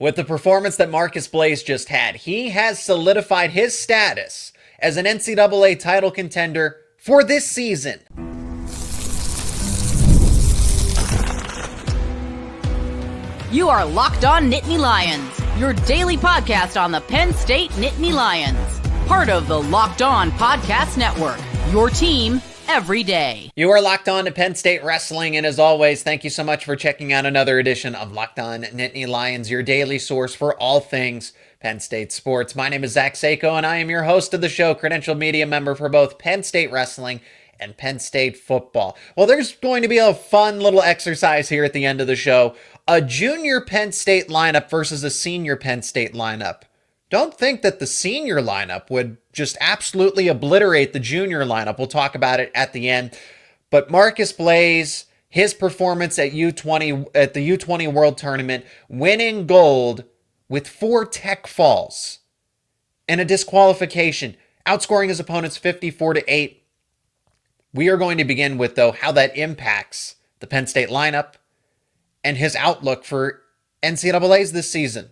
With the performance that Marcus Blaze just had, he has solidified his status as an NCAA title contender for this season. You are Locked On Nittany Lions, your daily podcast on the Penn State Nittany Lions. Part of the Locked On Podcast Network, your team every day. You are locked on to Penn State Wrestling, and as always, thank you so much for checking out another edition of Locked On Nittany Lions, your daily source for all things Penn State sports. My name is Zach Seyko, and I am your host of the show, credentialed media member for both Penn State Wrestling and Penn State football. Well, there's going to be a fun little exercise here at the end of the show. A junior Penn State lineup versus a senior Penn State lineup. Don't think that the senior lineup would just absolutely obliterate the junior lineup. We'll talk about it at the end. But Marcus Blaze, his performance at U20 at the U20 World Tournament, winning gold with 4 tech falls and a disqualification, outscoring his opponents 54-8. We are going to begin with, though, how that impacts the Penn State lineup and his outlook for NCAAs this season.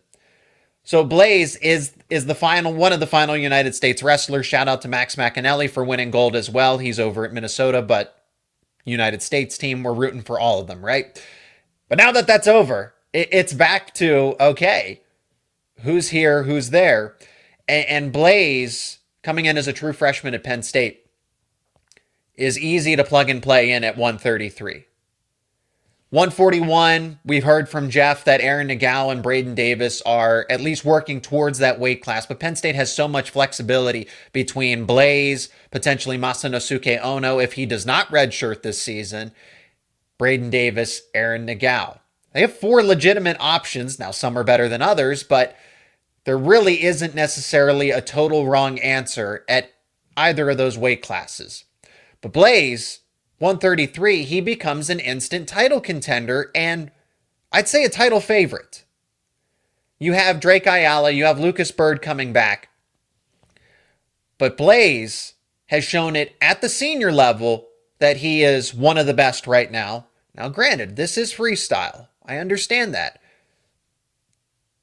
So Blaze is one of the final United States wrestlers. Shout out to Max McAnally for winning gold as well. He's over at Minnesota, but United States team, we're rooting for all of them, right? But now that that's over, it's back to, okay, who's here, who's there? And Blaze, coming in as a true freshman at Penn State, is easy to plug and play in at 133. 141, we've heard from Jeff that Aaron Nagao and Braden Davis are at least working towards that weight class, but Penn State has so much flexibility between Blaze, potentially Masanosuke Ono if he does not redshirt this season, Braden Davis, Aaron Nagao. They have 4 legitimate options. Now, some are better than others, but there really isn't necessarily a total wrong answer at either of those weight classes. But Blaze, 133, he becomes an instant title contender, and I'd say a title favorite. You have Drake Ayala, you have Lucas Bird coming back, but Blaze has shown it at the senior level that he is one of the best right now. Now, granted, this is freestyle. I understand that.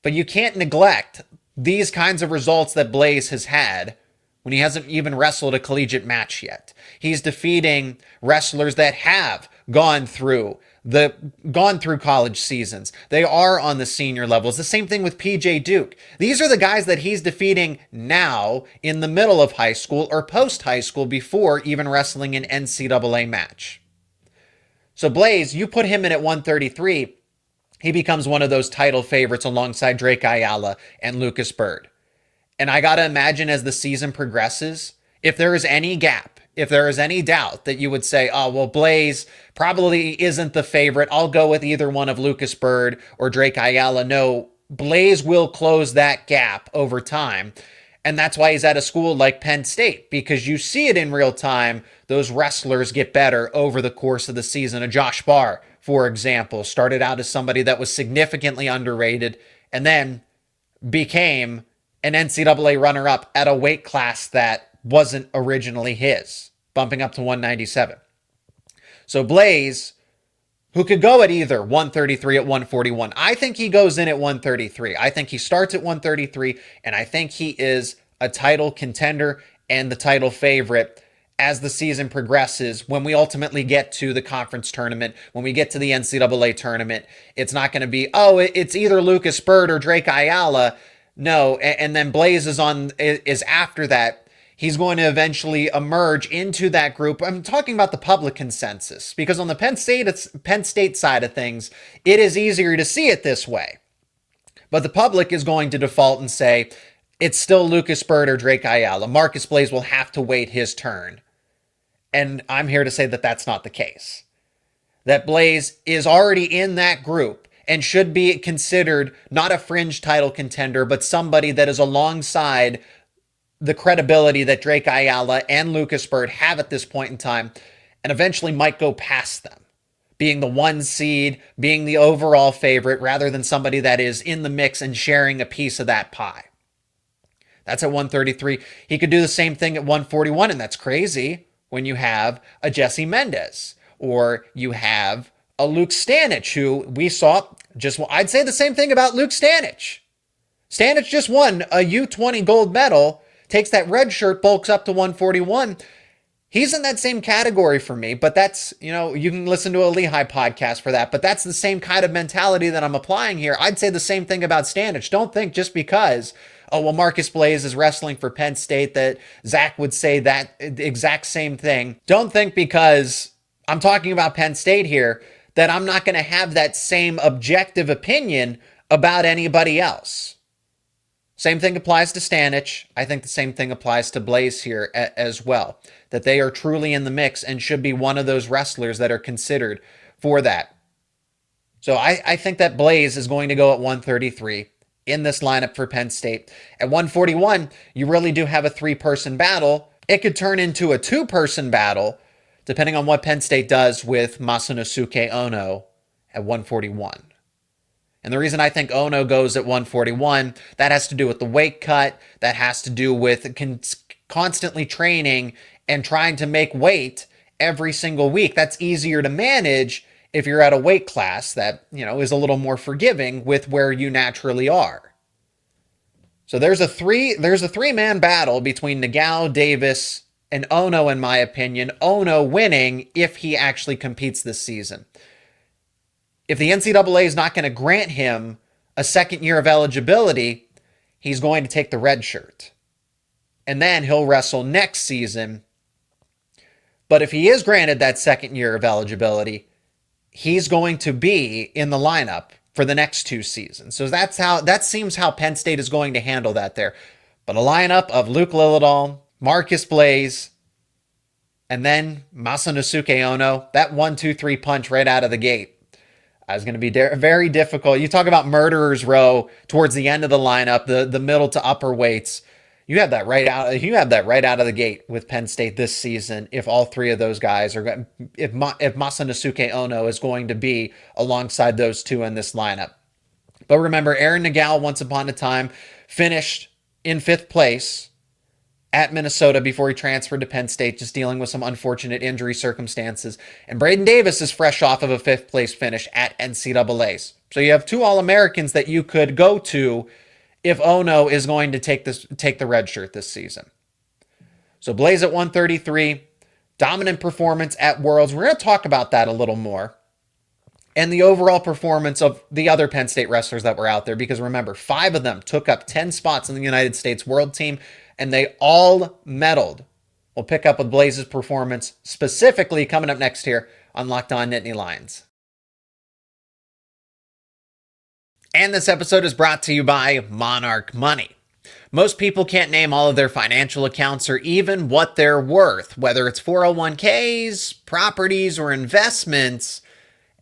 But you can't neglect these kinds of results that Blaze has had when he hasn't even wrestled a collegiate match yet. He's defeating wrestlers that have gone through college seasons. They are on the senior levels. The same thing with PJ Duke. These are the guys that he's defeating now in the middle of high school or post high school before even wrestling an NCAA match. So Blaze, you put him in at 133, he becomes one of those title favorites alongside Drake Ayala and Lucas Bird. And I got to imagine as the season progresses, if there is any gap, if there is any doubt that you would say, oh, well, Blaze probably isn't the favorite, I'll go with either one of Lucas Bird or Drake Ayala. No, Blaze will close that gap over time. And that's why he's at a school like Penn State, because you see it in real time. Those wrestlers get better over the course of the season. A Josh Barr, for example, started out as somebody that was significantly underrated and then became an NCAA runner-up at a weight class that wasn't originally his, bumping up to 197. So Blaze, who could go at either 133 at 141, I think he goes in at 133. I think he starts at 133, and I think he is a title contender and the title favorite as the season progresses. When we ultimately get to the conference tournament, when we get to the NCAA tournament, it's not going to be, oh, it's either Lucas Bird or Drake Ayala. No, and then Blaze is after that. He's going to eventually emerge into that group. I'm talking about the public consensus, because on the Penn State side of things, it is easier to see it this way. But the public is going to default and say, it's still Lucas Bird or Drake Ayala. Marcus Blaze will have to wait his turn. And I'm here to say that that's not the case. That Blaze is already in that group and should be considered not a fringe title contender, but somebody that is alongside the credibility that Drake Ayala and Lucas Bird have at this point in time, and eventually might go past them, being the 1 seed, being the overall favorite, rather than somebody that is in the mix and sharing a piece of that pie. That's at 133. He could do the same thing at 141, and that's crazy when you have a Jesse Mendez, or you have a Luke Stanich, who we saw I'd say the same thing about Luke Stanich. Stanich just won a U20 gold medal, takes that red shirt, bulks up to 141. He's in that same category for me, but that's, you can listen to a Lehigh podcast for that, but that's the same kind of mentality that I'm applying here. I'd say the same thing about Stanich. Don't think just because, Marcus Blaze is wrestling for Penn State that Zach would say that exact same thing. Don't think because I'm talking about Penn State here that I'm not going to have that same objective opinion about anybody else. Same thing applies to Stanich. I think the same thing applies to Blaze here as well, that they are truly in the mix and should be one of those wrestlers that are considered for that. So I think that Blaze is going to go at 133 in this lineup for Penn State. At 141, you really do have a three-person battle. It could turn into a two-person battle, depending on what Penn State does with Masanosuke Ono at 141. And the reason I think Ono goes at 141, that has to do with the weight cut. That has to do with constantly training and trying to make weight every single week. That's easier to manage if you're at a weight class that, is a little more forgiving with where you naturally are. So there's a three-man battle between Nagao, Davis, and Ono, in my opinion. Ono winning if he actually competes this season. If the NCAA is not going to grant him a second year of eligibility, he's going to take the red shirt. And then he'll wrestle next season. But if he is granted that second year of eligibility, he's going to be in the lineup for the next two seasons. So that seems how Penn State is going to handle that there. But a lineup of Luke Lilladall, Marcus Blaze, and then Masanosuke Ono, that 1-2-3 punch right out of the gate is going to be very difficult. You talk about murderer's row towards the end of the lineup, the middle to upper weights. You have that right out of the gate with Penn State this season. If all three of those guys are, if Masanosuke Ono is going to be alongside those two in this lineup. But remember, Aaron Nagao once upon a time finished in 5th place at Minnesota before he transferred to Penn State, just dealing with some unfortunate injury circumstances. And Braden Davis is fresh off of a 5th place finish at NCAAs. So you have two All-Americans that you could go to if Ono is going to take the red shirt this season. So Blaze at 133, dominant performance at Worlds. We're going to talk about that a little more. And the overall performance of the other Penn State wrestlers that were out there, because remember, 5 of them took up 10 spots in the United States World Team, and they all medaled. We'll pick up with Blaze's performance specifically coming up next here on Locked On Nittany Lions. And this episode is brought to you by Monarch Money. Most people can't name all of their financial accounts or even what they're worth, whether it's 401ks, properties, or investments.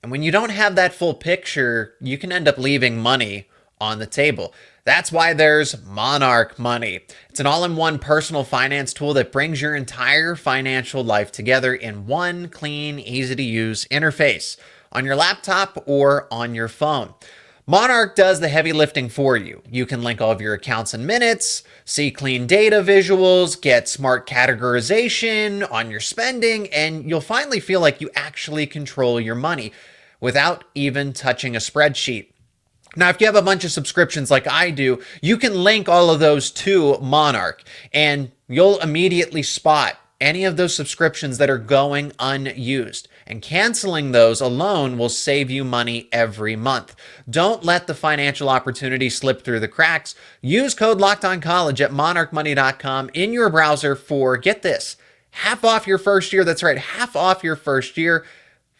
And when you don't have that full picture, you can end up leaving money on the table. That's why there's Monarch Money. It's an all-in-one personal finance tool that brings your entire financial life together in one clean, easy-to-use interface on your laptop or on your phone. Monarch does the heavy lifting for you. You can link all of your accounts and minutes, see clean data visuals, get smart categorization on your spending, and you'll finally feel like you actually control your money without even touching a spreadsheet. Now, if you have a bunch of subscriptions like I do, you can link all of those to Monarch, and you'll immediately spot any of those subscriptions that are going unused. And canceling those alone will save you money every month. Don't let the financial opportunity slip through the cracks. Use code LOCKEDONCollege at monarchmoney.com in your browser for, get this, half off your first year. That's right, half off your first year,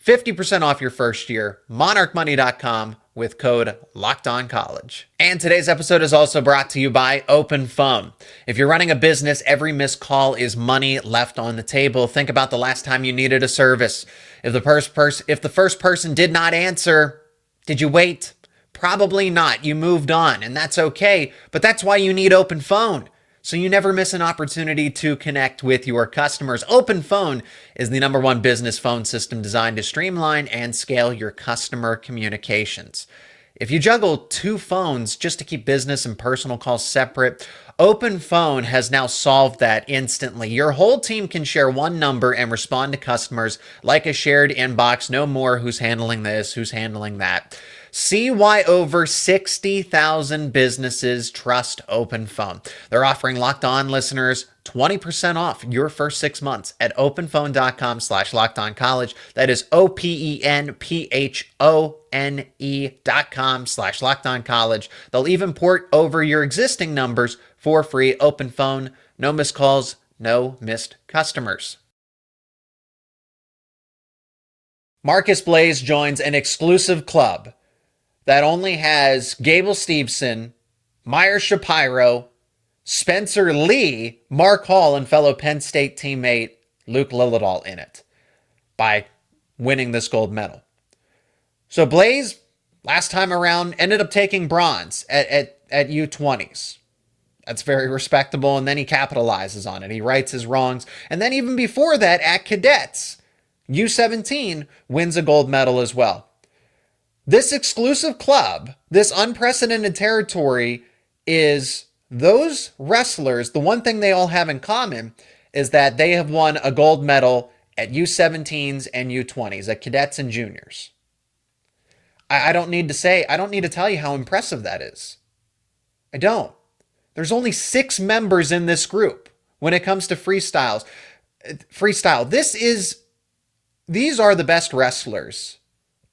50% off your first year, monarchmoney.com with code LOCKEDONCollege. And today's episode is also brought to you by OpenPhone. If you're running a business, every missed call is money left on the table. Think about the last time you needed a service. If the first person did not answer, did you wait? Probably not. You moved on, and that's okay. But that's why you need OpenPhone, so you never miss an opportunity to connect with your customers. OpenPhone is the #1 business phone system designed to streamline and scale your customer communications. If you juggle two phones just to keep business and personal calls separate, Open Phone has now solved that instantly. Your whole team can share one number and respond to customers like a shared inbox. No more who's handling this, who's handling that. See why over 60,000 businesses trust Open Phone. They're offering Locked On listeners 20% off your first 6 months at openphone.com/lockedoncollege. That is openphone.com/lockedoncollege. They'll even port over your existing numbers for free. Open Phone, no missed calls, no missed customers. Marcus Blaze joins an exclusive club that only has Gable Steveson, Meyer Shapiro, Spencer Lee, Mark Hall, and fellow Penn State teammate Luke Lillidahl in it by winning this gold medal. So Blaze, last time around, ended up taking bronze at U20s. That's very respectable, and then he capitalizes on it. He rights his wrongs. And then even before that, at cadets, U17 wins a gold medal as well. This exclusive club, this unprecedented territory, is those wrestlers, the one thing they all have in common is that they have won a gold medal at U17s and U20s, at cadets and juniors. I don't need to tell you how impressive that is. I don't. There's only 6 members in this group when it comes to freestyle. These are the best wrestlers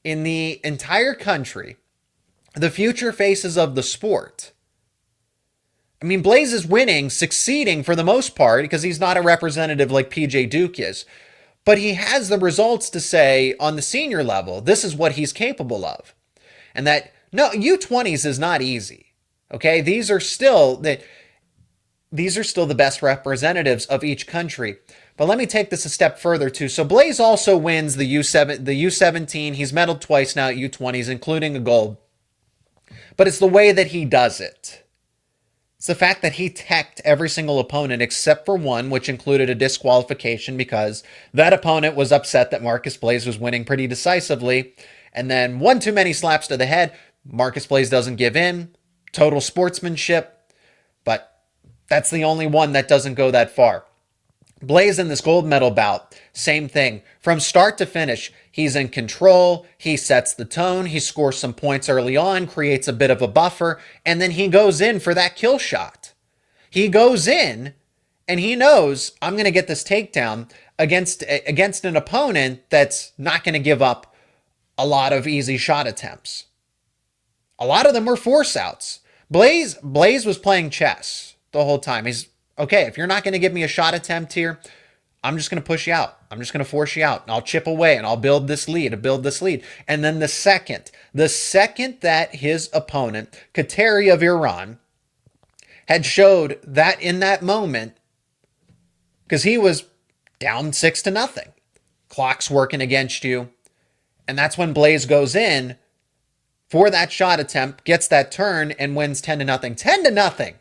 in the entire country, the future faces of the sport. I mean, Blaze is winning, succeeding for the most part, because he's not a representative like PJ Duke is. But he has the results to say, on the senior level, this is what he's capable of. And that, no, U20s is not easy. Okay? These are still the best representatives of each country. But let me take this a step further, too. So Blaze also wins the U17. He's medaled twice now at U20s, including a gold. But it's the way that he does it. It's the fact that he teched every single opponent except for one, which included a disqualification because that opponent was upset that Marcus Blaze was winning pretty decisively. And then one too many slaps to the head. Marcus Blaze doesn't give in. Total sportsmanship. But that's the only one that doesn't go that far. Blaze in this gold medal bout, same thing. From start to finish, he's in control, he sets the tone, he scores some points early on, creates a bit of a buffer, and then he goes in for that kill shot. He goes in, and he knows, I'm going to get this takedown against an opponent that's not going to give up a lot of easy shot attempts. A lot of them were force outs. Blaze was playing chess the whole time. He's okay, if you're not going to give me a shot attempt here, I'm just going to push you out. I'm just going to force you out. And I'll chip away and I'll build this lead. And then the second that his opponent, Kateri of Iran, had showed that in that moment, because he was down 6-0. Clock's working against you. And that's when Blaze goes in for that shot attempt, gets that turn, and wins 10-0. 10-0.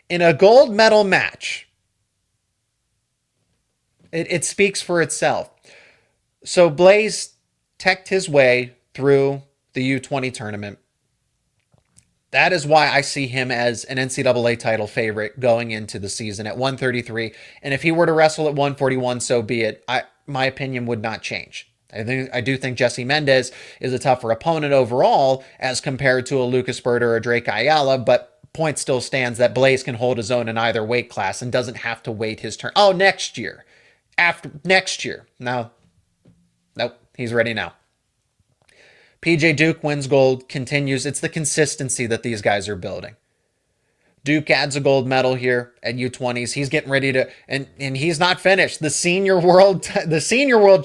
In a gold medal match. It speaks for itself. So Blaze teched his way through the U20 tournament. That is why I see him as an NCAA title favorite going into the season at 133. And if he were to wrestle at 141, so be it. My opinion would not change. I do think Jesse Mendez is a tougher opponent overall as compared to a Lucas Burter or Drake Ayala, but point still stands that Blaze can hold his own in either weight class and doesn't have to wait his turn. Oh, next year. After next year. No. Nope. He's ready now. PJ Duke wins gold, continues. It's the consistency that these guys are building. Duke adds a gold medal here at U20s. He's getting ready to, and he's not finished. The senior world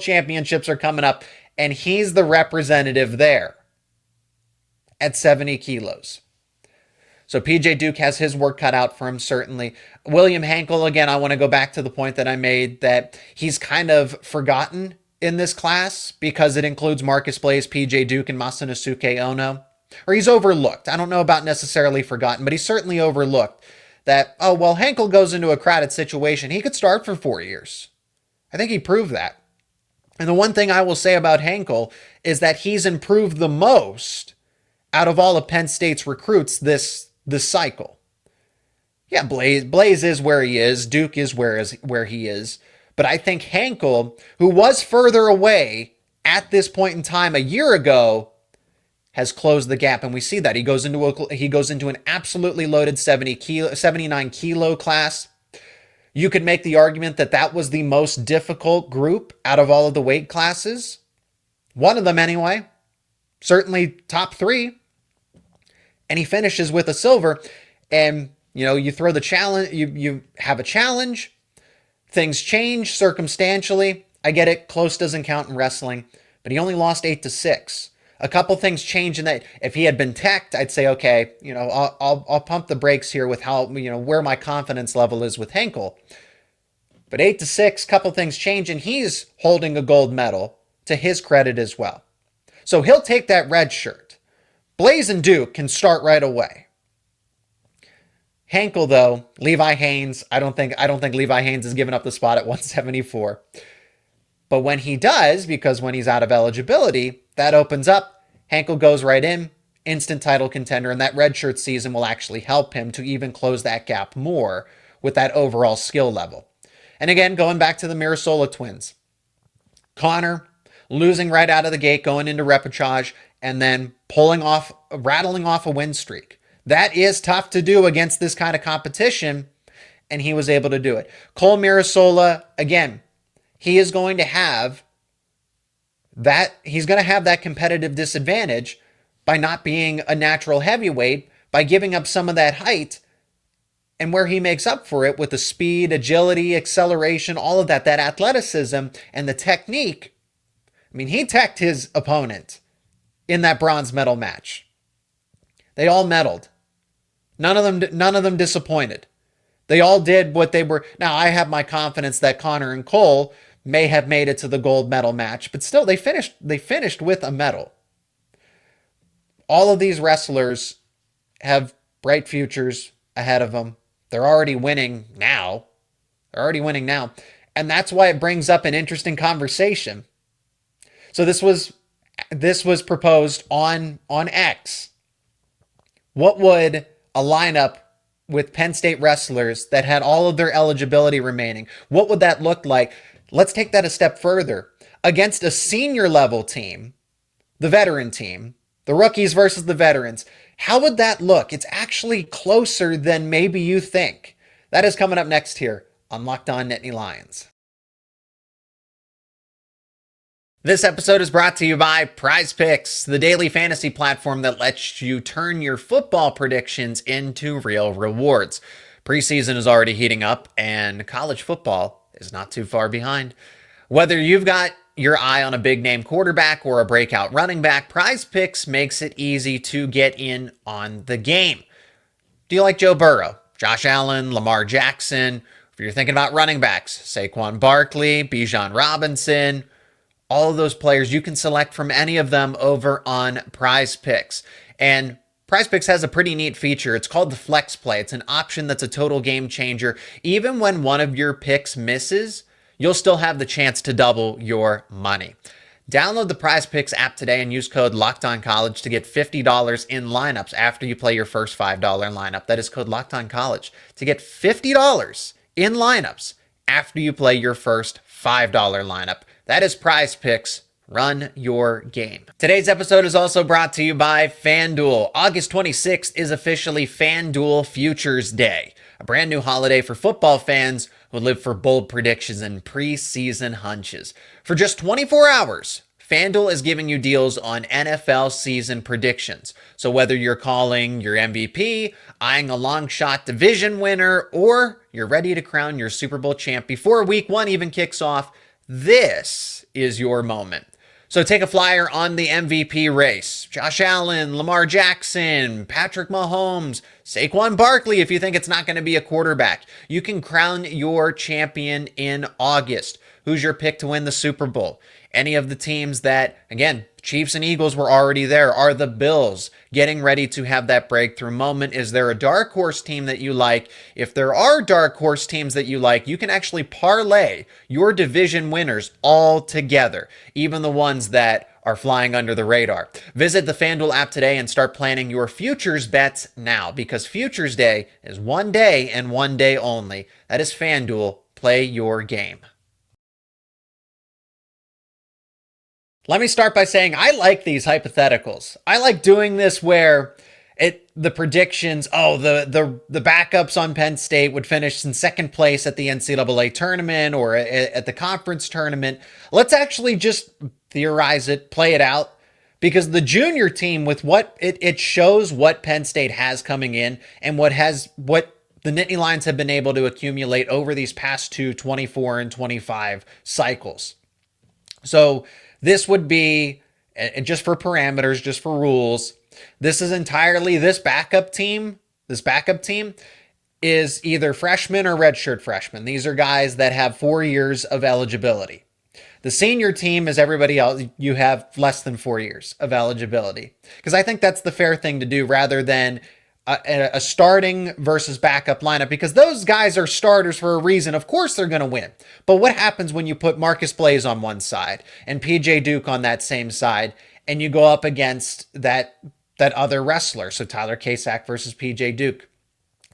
championships are coming up, and he's the representative there at 70 kilos. So PJ Duke has his work cut out for him, certainly. William Henckel, again, I want to go back to the point that I made that he's kind of forgotten in this class because it includes Marcus Blaze, PJ Duke, and Masanosuke Ono. Or he's overlooked. I don't know about necessarily forgotten, but he's certainly overlooked that, oh, well, Henckel goes into a crowded situation. He could start for 4 years. I think he proved that. And the one thing I will say about Henckel is that he's improved the most out of all of Penn State's recruits this cycle. Yeah, Blaze is where he is. Duke is where he is. But I think Henckel, who was further away at this point in time a year ago, has closed the gap, and we see that he goes into an absolutely loaded 79 kilo class. You could make the argument that that was the most difficult group out of all of the weight classes. One of them anyway. Certainly top 3. And he finishes with a silver. And, you throw the challenge, you have a challenge. Things change circumstantially. I get it. Close doesn't count in wrestling. But he only lost 8-6. A couple things change in that. If he had been teched, I'd say, okay, I'll pump the brakes here with how, where my confidence level is with Henckel. But 8-6, couple things change, and he's holding a gold medal to his credit as well. So he'll take that red shirt. Blaze and Duke can start right away. Henckel, though, Levi Haines, I don't think Levi Haines has given up the spot at 174. But when he does, because when he's out of eligibility, that opens up. Henckel goes right in, instant title contender, and that redshirt season will actually help him to even close that gap more with that overall skill level. And again, going back to the Mirasola twins. Connor losing right out of the gate, going into repechage, and then rattling off a win streak. That is tough to do against this kind of competition, and he was able to do it. Cole Mirasola, again, he is going to have that. He's going to have that competitive disadvantage by not being a natural heavyweight, by giving up some of that height, and where he makes up for it with the speed, agility, acceleration, all of that athleticism and the technique. I mean, he teched his opponent in that bronze medal match. They all medaled. None of them disappointed. They all did what they were. Now, I have my confidence that Connor and Cole may have made it to the gold medal match, but still they finished with a medal. All of these wrestlers have bright futures ahead of them. They're already winning now. And that's why it brings up an interesting conversation. So this was proposed on X. What would a lineup with Penn State wrestlers that had all of their eligibility remaining, what would that look like? Let's take that a step further. Against a senior level team, the veteran team, the rookies versus the veterans, how would that look? It's actually closer than maybe you think. That is coming up next here on Locked On Nittany Lions. This episode is brought to you by Prize Picks, the daily fantasy platform that lets you turn your football predictions into real rewards. Preseason is already heating up, and college football is not too far behind. Whether you've got your eye on a big-name quarterback or a breakout running back, Prize Picks makes it easy to get in on the game. Do you like Joe Burrow, Josh Allen, Lamar Jackson? If you're thinking about running backs, Saquon Barkley, Bijan Robinson, all of those players, you can select from any of them over on Prize Picks. And Prize Picks has a pretty neat feature. It's called the Flex Play. It's an option that's a total game changer. Even when one of your picks misses, you'll still have the chance to double your money. Download the Prize Picks app today and use code LOCKEDONCollege to get $50 in lineups after you play your first $5 lineup. That is code LOCKEDONCollege to get $50 in lineups after you play your first $5 lineup. That is Prize Picks. Run your game. Today's episode is also brought to you by FanDuel. August 26th is officially FanDuel Futures Day, a brand new holiday for football fans who live for bold predictions and preseason hunches. For just 24 hours, FanDuel is giving you deals on NFL season predictions. So whether you're calling your MVP, eyeing a long shot division winner, or you're ready to crown your Super Bowl champ before week 1 even kicks off, this is your moment. So take a flyer on the MVP race. Josh Allen, Lamar Jackson, Patrick Mahomes, Saquon Barkley if you think it's not going to be a quarterback. You can crown your champion in August. Who's your pick to win the Super Bowl? Any of the teams that, again, Chiefs and Eagles were already there. Are the Bills getting ready to have that breakthrough moment? Is there a dark horse team that you like? If there are dark horse teams that you like, you can actually parlay your division winners all together, even the ones that are flying under the radar. Visit the FanDuel app today and start planning your futures bets now, because Futures Day is one day and one day only. That is FanDuel. Play your game. Let me start by saying I like these hypotheticals. I like doing this where the predictions, the backups on Penn State would finish in second place at the NCAA tournament or at the conference tournament. Let's actually just theorize it, play it out, because the junior team, with what it shows what Penn State has coming in and what the Nittany Lions have been able to accumulate over these past two 24 and 25 cycles. So this would be, just for parameters, just for rules, this is entirely this backup team. This backup team is either freshmen or redshirt freshmen. These are guys that have 4 years of eligibility. The senior team is everybody else. You have less than 4 years of eligibility, because I think that's the fair thing to do, rather than a starting versus backup lineup, because those guys are starters for a reason. Of course they're going to win. But what happens when you put Marcus Blaze on one side and PJ Duke on that same side, and you go up against that other wrestler? So Tyler Casack versus PJ Duke.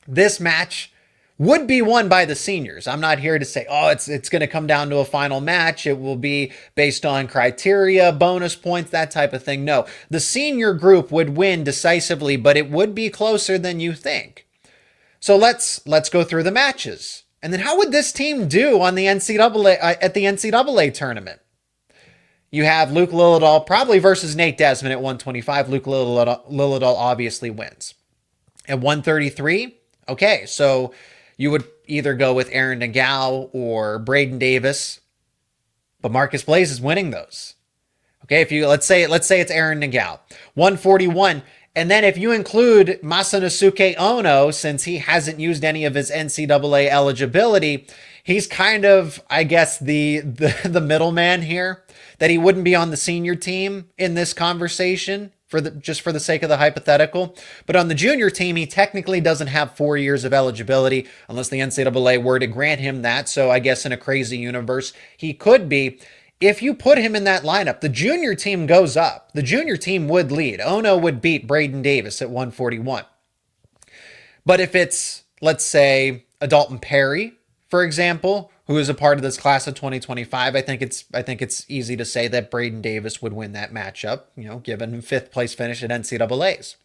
This match would be won by the seniors. I'm not here to say, it's going to come down to a final match. It will be based on criteria, bonus points, that type of thing. No, the senior group would win decisively, but it would be closer than you think. So let's go through the matches. And then how would this team do on the NCAA at the NCAA tournament? You have Luke Lillidahl probably versus Nate Desmond at 125. Luke Lillidahl obviously wins. At 133, okay, so you would either go with Aaron Nagao or Braden Davis, but Marcus Blaze is winning those. Okay, let's say it's Aaron Nagao, 141, and then if you include Masanosuke Ono, since he hasn't used any of his NCAA eligibility, he's kind of, I guess, the middleman here, that he wouldn't be on the senior team in this conversation just for the sake of the hypothetical. But on the junior team, he technically doesn't have 4 years of eligibility unless the NCAA were to grant him that. So I guess in a crazy universe, he could be. If you put him in that lineup, the junior team goes up. The junior team would lead. Ono would beat Braden Davis at 141. But if it's, let's say, a Dalton Perry, for example, who is a part of this class of 2025, I think it's easy to say that Braden Davis would win that matchup, given fifth place finish at NCAAs.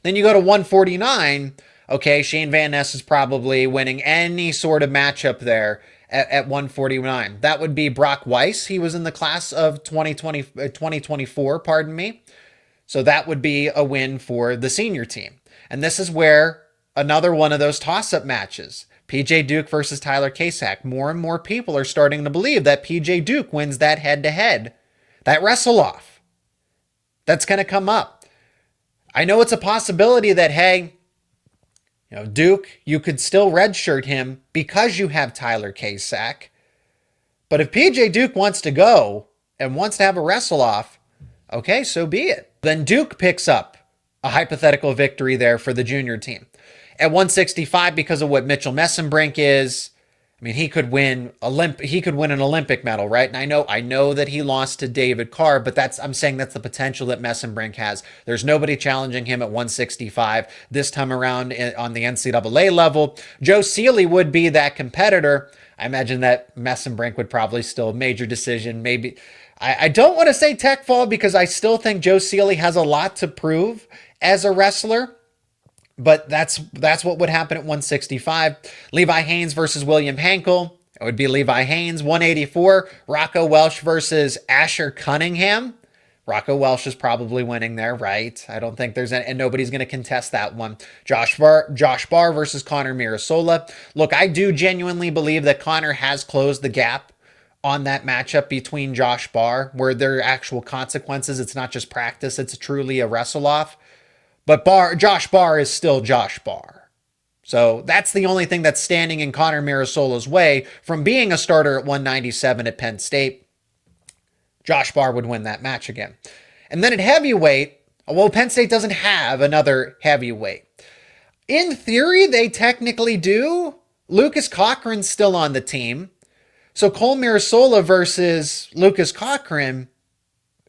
Then you go to 149. Okay, Shane Van Ness is probably winning any sort of matchup there at 149. That would be Brock Weiss. He was in the class of 2024, pardon me. So that would be a win for the senior team. And this is where another one of those toss-up matches, PJ Duke versus Tyler Casack. More and more people are starting to believe that PJ Duke wins that head-to-head, that wrestle-off. That's going to come up. I know it's a possibility that, hey, Duke, you could still redshirt him because you have Tyler Casack. But if PJ Duke wants to go and wants to have a wrestle-off, okay, so be it. Then Duke picks up a hypothetical victory there for the junior team. At 165, because of what Mitchell Messenbrink is, I mean, he could win an Olympic medal, right? And I know that he lost to David Carr, but I'm saying that's the potential that Messenbrink has. There's nobody challenging him at 165 this time around on the NCAA level. Joe Seeley would be that competitor. I imagine that Messenbrink would probably still major decision. Maybe I don't want to say tech fall, because I still think Joe Seeley has a lot to prove as a wrestler. But that's what would happen at 165. Levi Haynes versus William Henckel. It would be Levi Haynes. 184. Rocco Welsh versus Asher Cunningham. Rocco Welsh is probably winning there, right? I don't think there's any, and nobody's going to contest that one. Josh Barr versus Connor Mirasola. Look, I do genuinely believe that Connor has closed the gap on that matchup between Josh Barr, where there are actual consequences. It's not just practice. It's truly a wrestle-off. But Josh Barr is still Josh Barr. So that's the only thing that's standing in Connor Mirasola's way from being a starter at 197 at Penn State. Josh Barr would win that match again. And then at heavyweight, well, Penn State doesn't have another heavyweight. In theory, they technically do. Lucas Cochran's still on the team. So Cole Mirasola versus Lucas Cochran,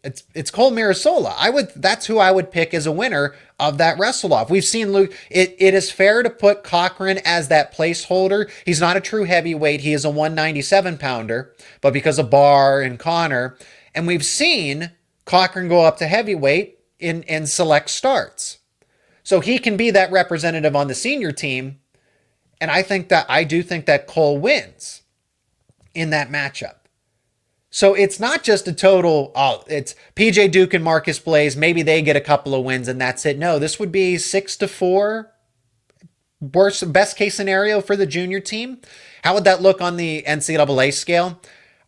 It's Cael Mirasola. That's who I would pick as a winner of that wrestle off. We've seen Luke. It is fair to put Cochran as that placeholder. He's not a true heavyweight. He is a 197 pounder, but because of Barr and Connor, and we've seen Cochran go up to heavyweight in select starts. So he can be that representative on the senior team. And I do think that Cael wins in that matchup. So it's not just a total, it's PJ Duke and Marcus Blaze. Maybe they get a couple of wins and that's it. No, this would be 6-4. Best case scenario for the junior team. How would that look on the NCAA scale?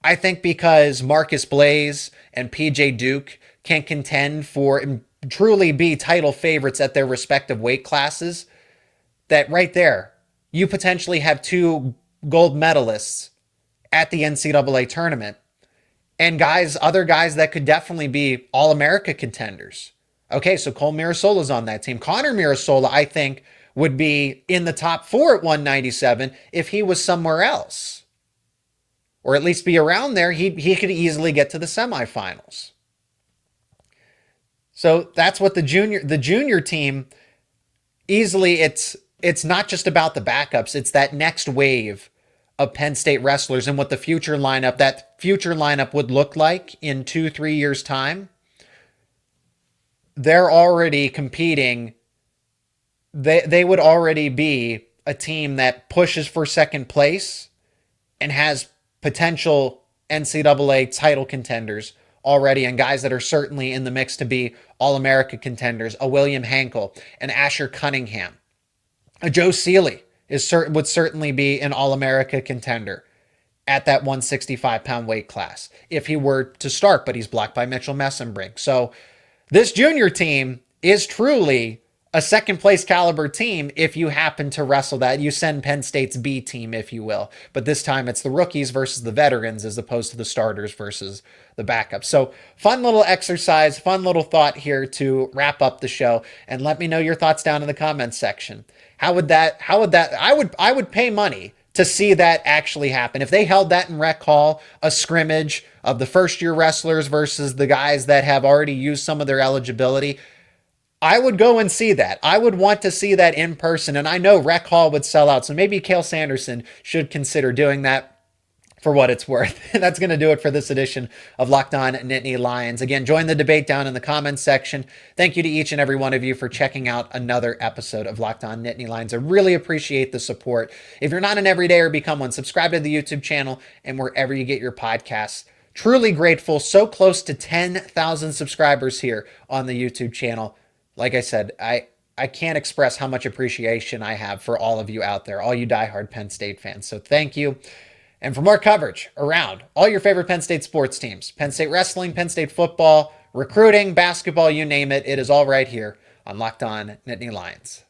I think because Marcus Blaze and PJ Duke can contend for and truly be title favorites at their respective weight classes, that right there, you potentially have 2 gold medalists at the NCAA tournament. And other guys that could definitely be All-America contenders. Okay, so Cael Mirasola's on that team. Connor Mirasola, I think, would be in the top 4 at 197 if he was somewhere else. Or at least be around there. He could easily get to the semifinals. So that's what the junior team, easily, it's not just about the backups. It's that next wave of Penn State wrestlers and what that future lineup would look like in 2-3 years' time. They're already competing. They would already be a team that pushes for second place and has potential NCAA title contenders already, and guys that are certainly in the mix to be All-America contenders, a William Henckel, an Asher Cunningham, a Joe Seeley would certainly be an All-America contender at that 165-pound weight class if he were to start, but he's blocked by Mitchell Messenbrink. So this junior team is truly a second-place caliber team if you happen to wrestle that. You send Penn State's B team, if you will. But this time it's the rookies versus the veterans as opposed to the starters versus the backups. So fun little exercise, fun little thought here to wrap up the show. And let me know your thoughts down in the comments section. I would pay money to see that actually happen. If they held that in Rec Hall, a scrimmage of the first-year wrestlers versus the guys that have already used some of their eligibility, I would go and see that. I would want to see that in person, and I know Rec Hall would sell out, so maybe Cael Sanderson should consider doing that for what it's worth. And that's going to do it for this edition of Locked On Nittany Lions. Again, join the debate down in the comments section. Thank you to each and every one of you for checking out another episode of Locked On Nittany Lions. I really appreciate the support. If you're not an everydayer, become one. Subscribe to the YouTube channel and wherever you get your podcasts. Truly grateful. So close to 10,000 subscribers here on the YouTube channel. Like I said, I can't express how much appreciation I have for all of you out there, all you diehard Penn State fans. So thank you. And for more coverage around all your favorite Penn State sports teams, Penn State wrestling, Penn State football, recruiting, basketball, you name it, it is all right here on Locked On Nittany Lions.